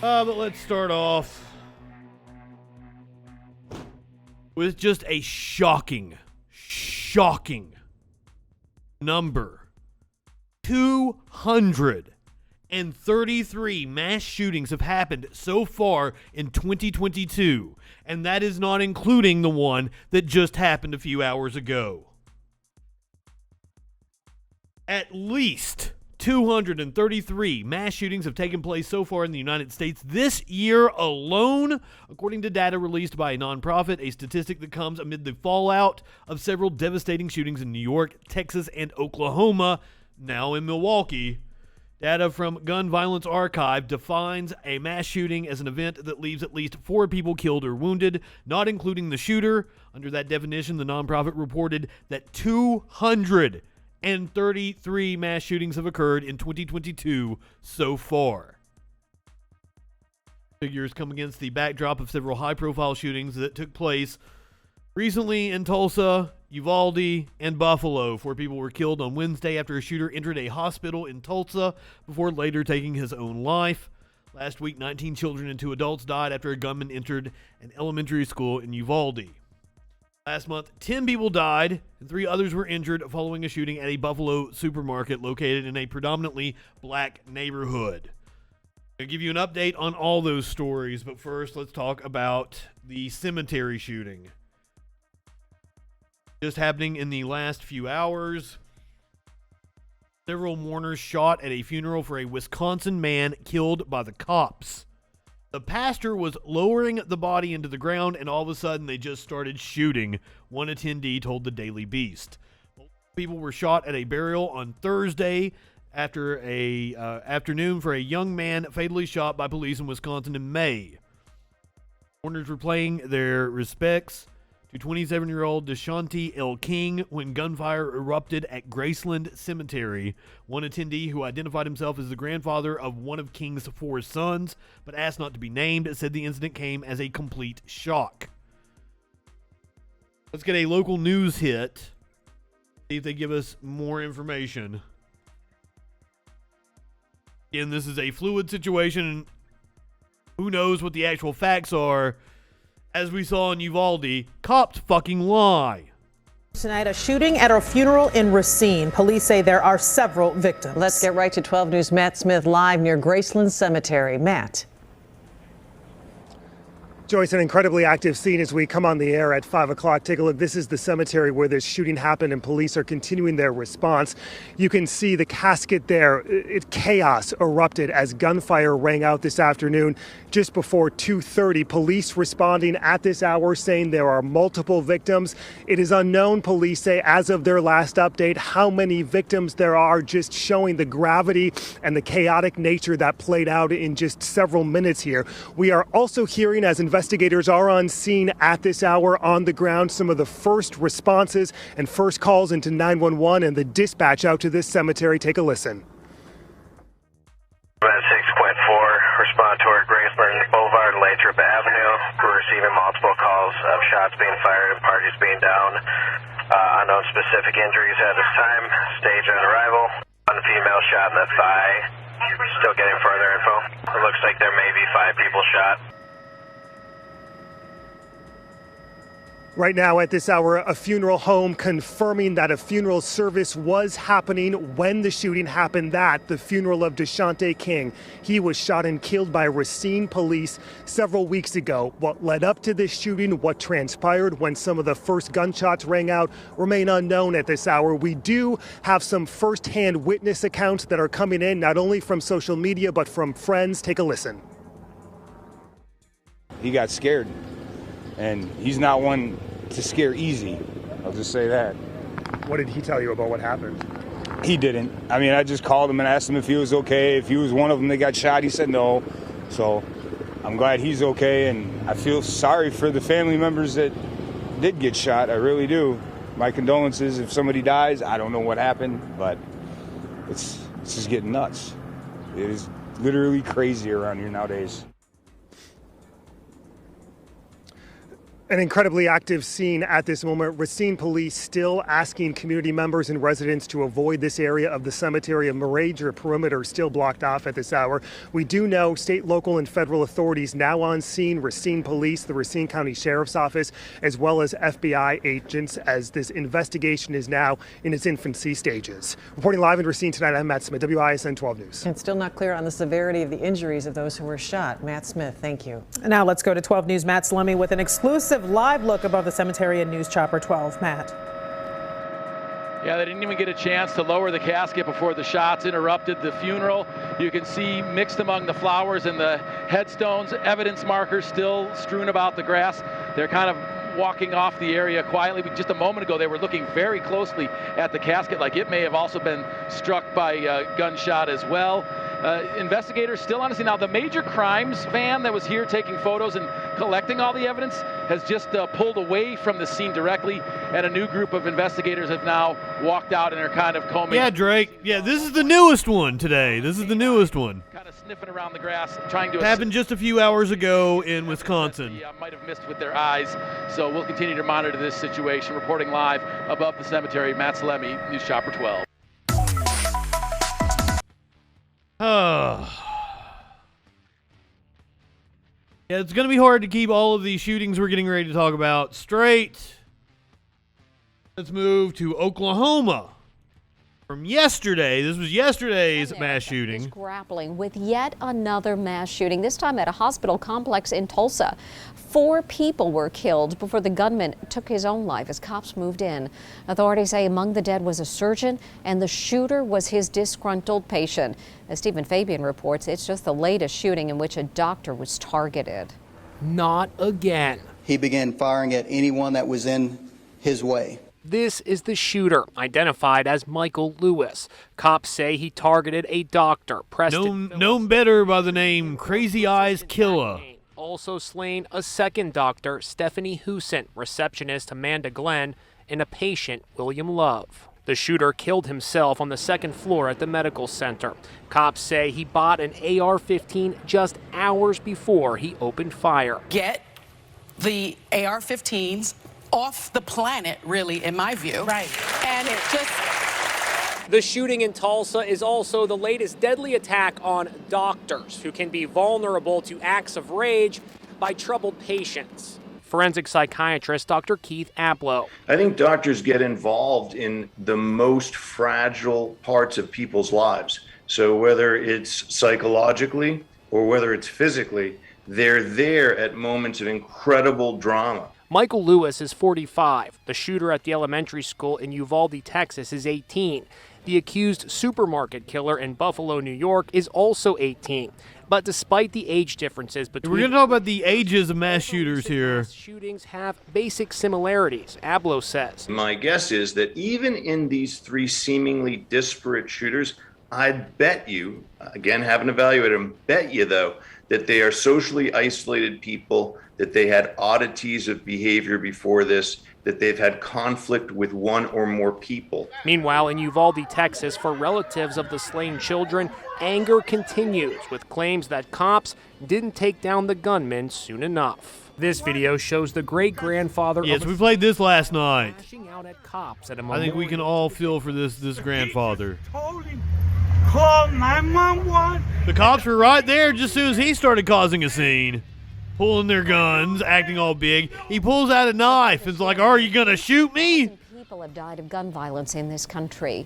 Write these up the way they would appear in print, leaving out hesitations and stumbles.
But let's start off with just a shocking number. 233 mass shootings have happened so far in 2022, and that is not including the one that just happened a few hours ago. At least 233 mass shootings have taken place so far in the United States this year alone, according to data released by a nonprofit, a statistic that comes amid the fallout of several devastating shootings in New York, Texas, and Oklahoma, now in Milwaukee. Data from Gun Violence Archive defines a mass shooting as an event that leaves at least 4 people killed or wounded, not including the shooter. Under that definition, the nonprofit reported that 233 mass shootings have occurred in 2022 so far. Figures come against the backdrop of several high-profile shootings that took place recently in Tulsa, Uvalde, and Buffalo. 4 people were killed on Wednesday after a shooter entered a hospital in Tulsa before later taking his own life. Last week, 19 children and 2 adults died after a gunman entered an elementary school in Uvalde. Last month, 10 people died and 3 others were injured following a shooting at a Buffalo supermarket located in a predominantly black neighborhood. I'll give you an update on all those stories, but first let's talk about the cemetery shooting. Just happening in the last few hours. Several mourners shot at a funeral for a Wisconsin man killed by the cops. The pastor was lowering the body into the ground, and all of a sudden they just started shooting, one attendee told the Daily Beast. People were shot at a burial on Thursday after a afternoon for a young man fatally shot by police in Wisconsin in May. Mourners were paying their respects to 27-year-old Deshaunte L. King when gunfire erupted at Graceland Cemetery. One attendee, who identified himself as the grandfather of one of King's 4 sons, but asked not to be named, said the incident came as a complete shock. Let's get a local news hit. See if they give us more information. Again, this is a fluid situation. Who knows what the actual facts are? As we saw in Uvalde, cops fucking lie. Tonight, a shooting at a funeral in Racine. Police say there are several victims. Let's get right to 12 News' Matt Smith live near Graceland Cemetery. Matt. Joyce, an incredibly active scene as we come on the air at 5 o'clock. Take a look. This is the cemetery where this shooting happened, and police are continuing their response. You can see the casket there. Chaos erupted as gunfire rang out this afternoon just before 2:30. Police responding at this hour saying there are multiple victims. It is unknown, police say, as of their last update, how many victims there are, just showing the gravity and the chaotic nature that played out in just several minutes here. We are also hearing, as investigators are on scene at this hour on the ground, some of the first responses and first calls into 911 and the dispatch out to this cemetery. Take a listen. 6.4, respond toward Graceland Boulevard and Lathrop Avenue. We're receiving multiple calls of shots being fired and parties being down. Unknown specific injuries at this time. Stage on arrival. One female shot in the thigh. Still getting further info. It looks like there may be 5 people shot. Right now at this hour, a funeral home confirming that a funeral service was happening when the shooting happened. The funeral of Deshaunte King. He was shot and killed by Racine police several weeks ago. What led up to this shooting, what transpired when some of the first gunshots rang out, remain unknown at this hour. We do have some firsthand witness accounts that are coming in, not only from social media, but from friends. Take a listen. He got scared. And he's not one to scare easy. I'll just say that. What did he tell you about what happened? He didn't. I mean, I just called him and asked him if he was okay. If he was one of them that got shot, he said no. So I'm glad he's okay, and I feel sorry for the family members that did get shot. I really do. My condolences if somebody dies. I don't know what happened, but it's just getting nuts. It is literally crazy around here nowadays. An incredibly active scene at this moment. Racine police still asking community members and residents to avoid this area of the cemetery. A major perimeter still blocked off at this hour. We do know state, local, and federal authorities now on scene. Racine Police, the Racine County Sheriff's Office, as well as FBI agents, as this investigation is now in its infancy stages. Reporting live in Racine tonight, I'm Matt Smith, WISN 12 News. It's still not clear on the severity of the injuries of those who were shot. Matt Smith, thank you. Now let's go to 12 News' Matt Salemi with an exclusive live look above the cemetery in News Chopper 12. Matt. Yeah, they didn't even get a chance to lower the casket before the shots interrupted the funeral. You can see mixed among the flowers and the headstones, evidence markers still strewn about the grass. They're kind of walking off the area quietly. Just a moment ago, they were looking very closely at the casket, like it may have also been struck by a gunshot as well. Investigators still on the scene. Now, the major crimes van that was here taking photos and collecting all the evidence has just pulled away from the scene directly, and a new group of investigators have now walked out and are kind of combing. Yeah, Drake. Yeah, this is the newest one today. This is the newest one. Kind of sniffing around the grass, trying to... Happened just a few hours ago in Wisconsin. Yeah, might have missed with their eyes. So we'll continue to monitor this situation. Reporting live above the cemetery, Matt Salemi, News Chopper 12. Yeah, it's going to be hard to keep all of these shootings we're getting ready to talk about straight. Let's move to Oklahoma. From yesterday, this was yesterday's mass shooting. Is grappling with yet another mass shooting, this time at a hospital complex in Tulsa. 4 people were killed before the gunman took his own life as cops moved in. Authorities say among the dead was a surgeon and the shooter was his disgruntled patient. As Stephen Fabian reports, it's just the latest shooting in which a doctor was targeted. Not again. He began firing at anyone that was in his way. This is the shooter, identified as Michael Lewis. Cops say he targeted a doctor, Preston. Known better by the name Crazy Eyes Killer. Also slain a second doctor, Stephanie Husent, receptionist Amanda Glenn, and a patient, William Love. The shooter killed himself on the second floor at the medical center. Cops say he bought an AR-15 just hours before he opened fire. Get the AR-15s off the planet, really, in my view. Right. And it just... The shooting in Tulsa is also the latest deadly attack on doctors who can be vulnerable to acts of rage by troubled patients. Forensic psychiatrist Dr. Keith Ablow. I think doctors get involved in the most fragile parts of people's lives. So whether it's psychologically or whether it's physically, they're there at moments of incredible drama. Michael Lewis is 45. The shooter at the elementary school in Uvalde, Texas is 18. The accused supermarket killer in Buffalo, New York is also 18. But despite the age differences between... We're going to talk about the ages of mass shooters here. Mass shootings have basic similarities, Ablow says. My guess is that even in these 3 seemingly disparate shooters, I'd bet you, again, haven't evaluated them, bet you, though, that they are socially isolated people, that they had oddities of behavior before this, that they've had conflict with one or more people. Meanwhile, in Uvalde, Texas, for relatives of the slain children, anger continues with claims that cops didn't take down the gunman soon enough. This video shows the great-grandfather Yes, we played this last night. lashing out at cops at a I think we can all feel for this grandfather. Call 911. The cops were right there just as soon as he started causing a scene. Pulling their guns, acting all big. He pulls out a knife. It's like, are you going to shoot me? People have died of gun violence in this country.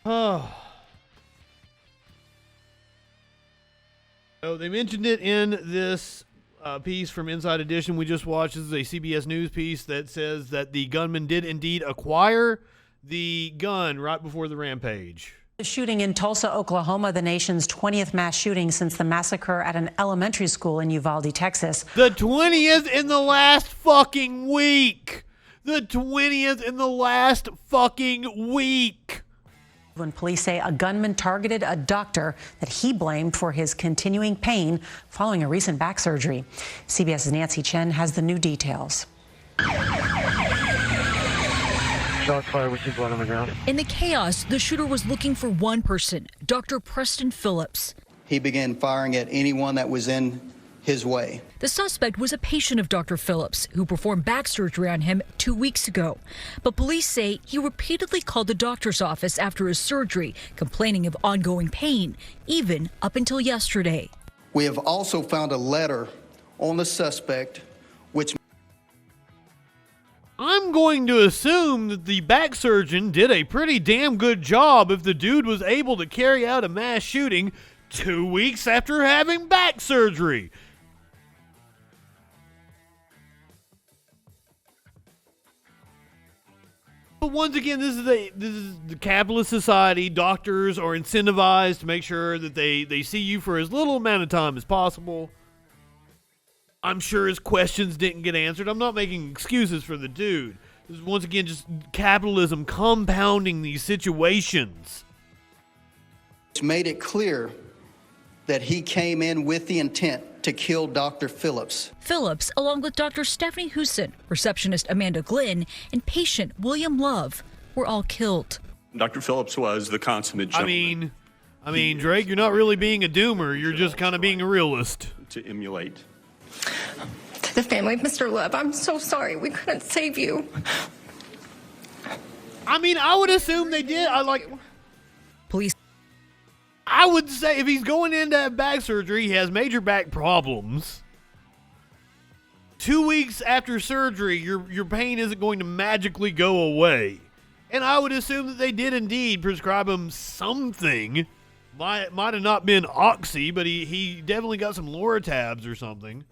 Oh, they mentioned it in this piece from Inside Edition we just watched. This is a CBS News piece that says that the gunman did indeed acquire the gun right before the rampage. The shooting in Tulsa, Oklahoma, the nation's 20th mass shooting since the massacre at an elementary school in Uvalde, Texas. The 20th in the last fucking week. The 20th in the last fucking week. When police say a gunman targeted a doctor that he blamed for his continuing pain following a recent back surgery. CBS's Nancy Chen has the new details. Shots fired, we see blood on the ground. In the chaos, the shooter was looking for one person, Dr. Preston Phillips. he began firing at anyone that was in his way. The suspect was a patient of Dr. Phillips, who performed back surgery on him 2 weeks ago. But police say he repeatedly called the doctor's office after his surgery, complaining of ongoing pain, even up until yesterday. We have also found a letter on the suspect, which I'm going to assume that the back surgeon did a pretty damn good job if the dude was able to carry out a mass shooting 2 weeks after having back surgery. But once again, this is the capitalist society. Doctors are incentivized to make sure that they see you for as little amount of time as possible. I'm sure his questions didn't get answered. I'm not making excuses for the dude. This is once again just capitalism compounding these situations. made it clear that he came in with the intent to kill Dr. Phillips. Phillips, along with Dr. Stephanie Huson, receptionist Amanda Glynn, and patient William Love, were all killed. Dr. Phillips was the consummate gentleman. I mean, Drake, you're not really being a doomer. You're just kind of being a realist. To emulate. To the family of Mr. Love, I'm so sorry we couldn't save you. I mean, I would assume they did. Police. I would say if he's going in to have back surgery, he has major back problems. 2 weeks after surgery, your pain isn't going to magically go away. And I would assume that they did indeed prescribe him something. Might have not been Oxy, but he definitely got some Loratabs or something.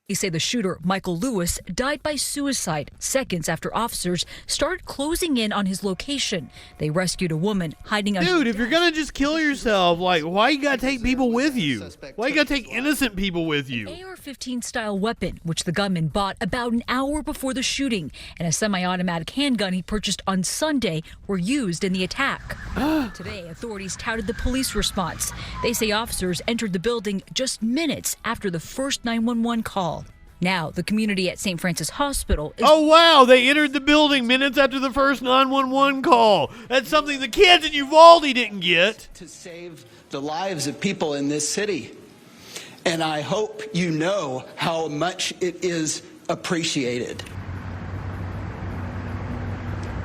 They say the shooter, Michael Lewis, died by suicide seconds after officers started closing in on his location. They rescued a woman hiding under... Dude, if you're going to just kill yourself, why you got to take people with you? Why you got to take innocent people with you? An AR-15 style weapon, which the gunman bought about an hour before the shooting, and a semi-automatic handgun he purchased on Sunday were used in the attack. Today, authorities touted the police response. They say officers entered the building just minutes after the first 911 call. Now, the community at St. Francis Hospital is... Oh, wow, they entered the building minutes after the first 911 call. That's something the kids in Uvalde didn't get. To save the lives of people in this city. And I hope you know how much it is appreciated.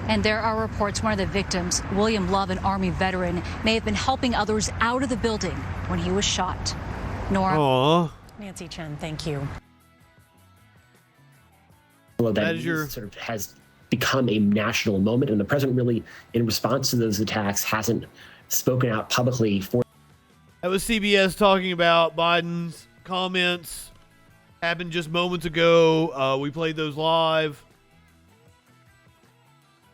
And there are reports one of the victims, William Love, an Army veteran, may have been helping others out of the building when he was shot. Nora. Aww. Nancy Chen, thank you. That sort of has become a national moment, and the president really, in response to those attacks, hasn't spoken out publicly for. That was CBS talking about Biden's comments. Happened just moments ago. We played those live.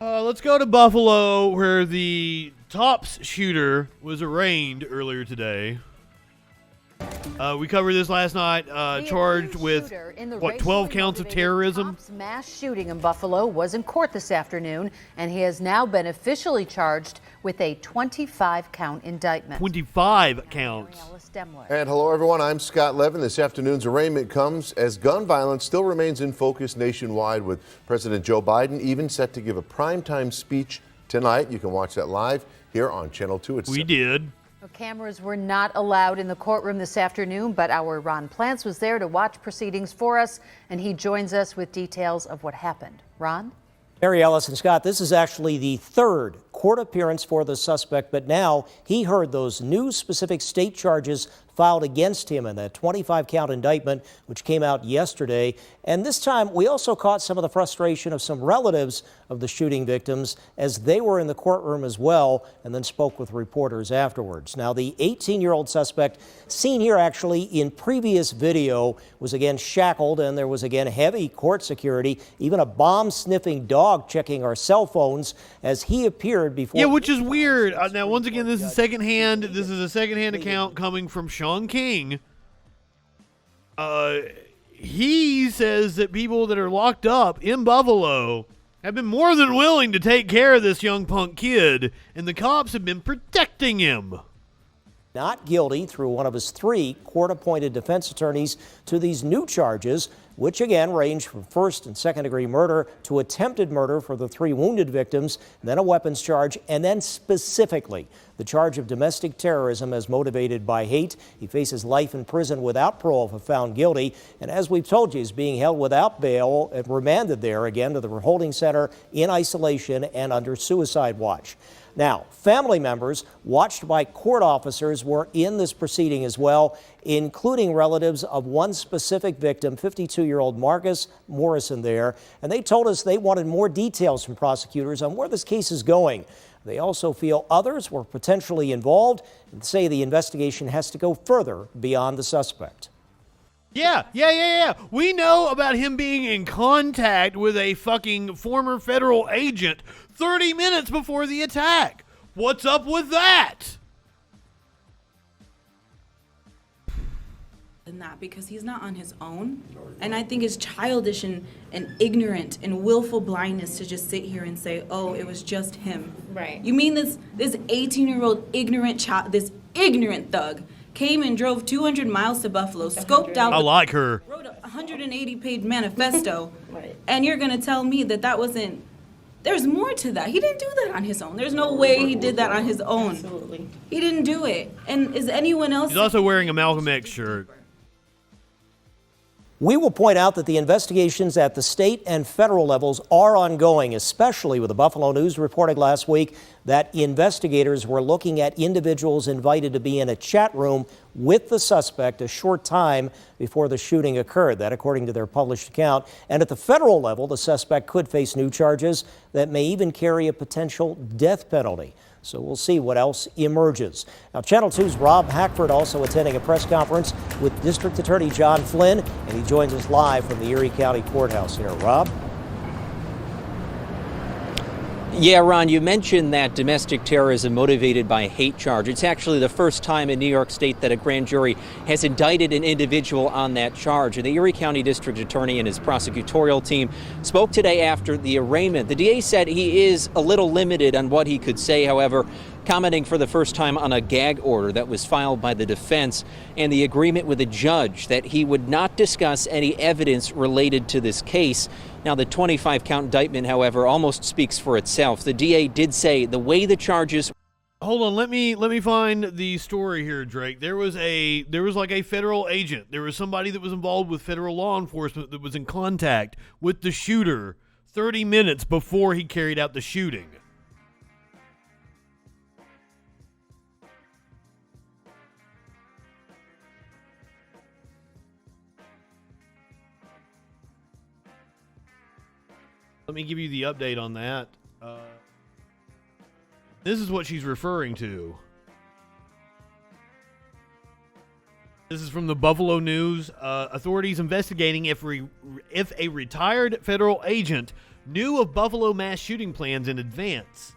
Let's go to Buffalo, where the Tops shooter was arraigned earlier today. We covered this last night, charged with, 12 counts of terrorism? Mass shooting in Buffalo was in court this afternoon, and he has now been officially charged with a 25-count indictment. 25 counts. And hello, everyone. I'm Scott Levin. This afternoon's arraignment comes as gun violence still remains in focus nationwide, with President Joe Biden even set to give a primetime speech tonight. You can watch that live here on Channel 2. We did. Cameras were not allowed in the courtroom this afternoon, but our Ron Plants was there to watch proceedings for us, and he joins us with details of what happened. Ron? Mary Ellis and Scott, this is actually the third court appearance for the suspect, but now he heard those new specific state charges filed against him in that 25-count indictment, which came out yesterday. And this time, we also caught some of the frustration of some relatives of the shooting victims as they were in the courtroom as well, and then spoke with reporters afterwards. Now, the 18-year-old suspect, seen here actually in previous video, was again shackled, and there was again heavy court security, even a bomb-sniffing dog checking our cell phones as he appeared before. Yeah, which is weird. Now, once again, this is secondhand. This is a secondhand account coming from Sean King. He says that people that are locked up in Buffalo have been more than willing to take care of this young punk kid, and the cops have been protecting him. not guilty through one of his 3 court-appointed defense attorneys to these new charges, which again range from first and second-degree murder to attempted murder for the 3 wounded victims, and then a weapons charge, and then specifically the charge of domestic terrorism as motivated by hate. He faces life in prison without parole if found guilty, and as we've told you, he's being held without bail and remanded there again to the holding center in isolation and under suicide watch. Now, family members watched by court officers were in this proceeding as well, including relatives of one specific victim, 52-year-old Marcus Morrison there, and they told us they wanted more details from prosecutors on where this case is going. They also feel others were potentially involved and say the investigation has to go further beyond the suspect. Yeah. We know about him being in contact with a fucking former federal agent 30 minutes before the attack. What's up with that? And that because he's not on his own. And I think it's childish and ignorant and willful blindness to just sit here and say, oh, it was just him. Right. You mean this 18-year-old ignorant child, this ignorant thug came and drove 200 miles to Buffalo, scoped out. I like her. Wrote a 180-page manifesto, right. And you're gonna tell me that wasn't? There's more to that. He didn't do that on his own. There's no way he did that on his own. Absolutely. He didn't do it. And is anyone else? He's also wearing a Malcolm X shirt. We will point out that the investigations at the state and federal levels are ongoing, especially with the Buffalo News reporting last week that investigators were looking at individuals invited to be in a chat room with the suspect a short time before the shooting occurred. That according to their published account. And at the federal level, the suspect could face new charges that may even carry a potential death penalty. So we'll see what else emerges. Now, Channel 2's Rob Hackford also attending a press conference with District Attorney John Flynn, and he joins us live from the Erie County Courthouse here. Rob? Yeah, Ron, you mentioned that domestic terrorism motivated by hate charge. It's actually the first time in New York State that a grand jury has indicted an individual on that charge. And the Erie County District Attorney and his prosecutorial team spoke today after the arraignment. The DA said he is a little limited on what he could say, however, commenting for the first time on a gag order that was filed by the defense and the agreement with the judge that he would not discuss any evidence related to this case. Now, the 25-count indictment, however, almost speaks for itself. The DA did say the way the charges. Hold on, let me find the story here, Drake. There was like a federal agent. There was somebody that was involved with federal law enforcement that was in contact with the shooter 30 minutes before he carried out the shooting. Let me give you the update on that. This is what she's referring to. This is from the Buffalo News. Authorities investigating if a retired federal agent knew of Buffalo mass shooting plans in advance.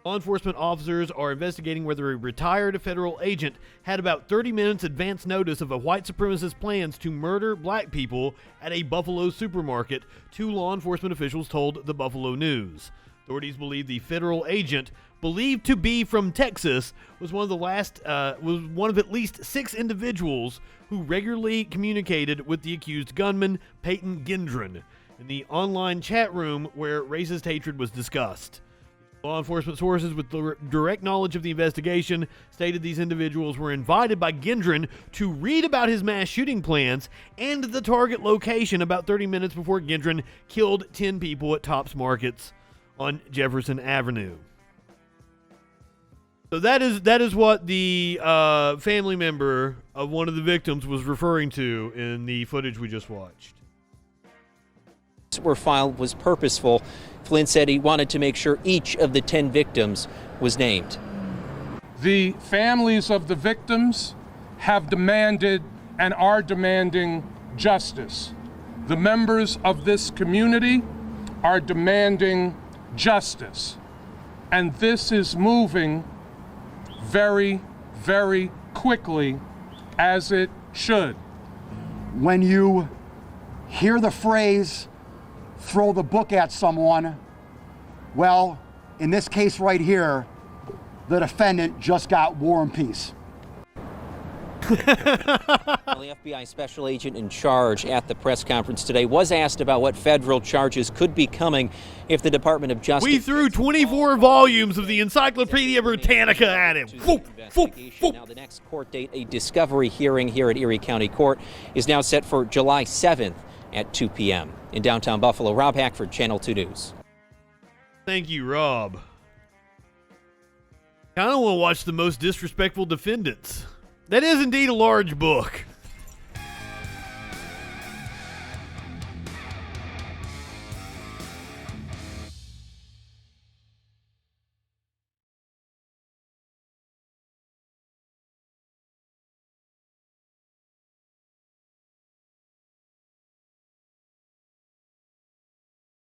Law enforcement officers are investigating whether a retired federal agent had about 30 minutes advance notice of a white supremacist plans to murder black people at a Buffalo supermarket, 2 law enforcement officials told the Buffalo News. Authorities believe the federal agent, believed to be from Texas, was one of at least 6 individuals who regularly communicated with the accused gunman, Peyton Gendron, in the online chat room where racist hatred was discussed. Law enforcement sources with direct knowledge of the investigation stated these individuals were invited by Gendron to read about his mass shooting plans and the target location about 30 minutes before Gendron killed 10 people at Tops Markets on Jefferson Avenue. So that is what the family member of one of the victims was referring to in the footage we just watched. Were filed was purposeful. Flynn said he wanted to make sure each of the 10 victims was named. The families of the victims have demanded and are demanding justice. The members of this community are demanding justice. And this is moving very, very quickly, as it should. When you hear the phrase, throw the book at someone, well, in this case right here, the defendant just got War and Peace. Well, the FBI special agent in charge at the press conference today was asked about what federal charges could be coming if the Department of Justice... We threw 24 volumes of the Encyclopedia Britannica at him. Now, the next court date, a discovery hearing here at Erie County Court, is now set for July 7th at 2 p.m. In downtown Buffalo, Rob Hackford, Channel 2 News. Thank you, Rob. I don't want to watch The Most Disrespectful Defendants. That is indeed a large book.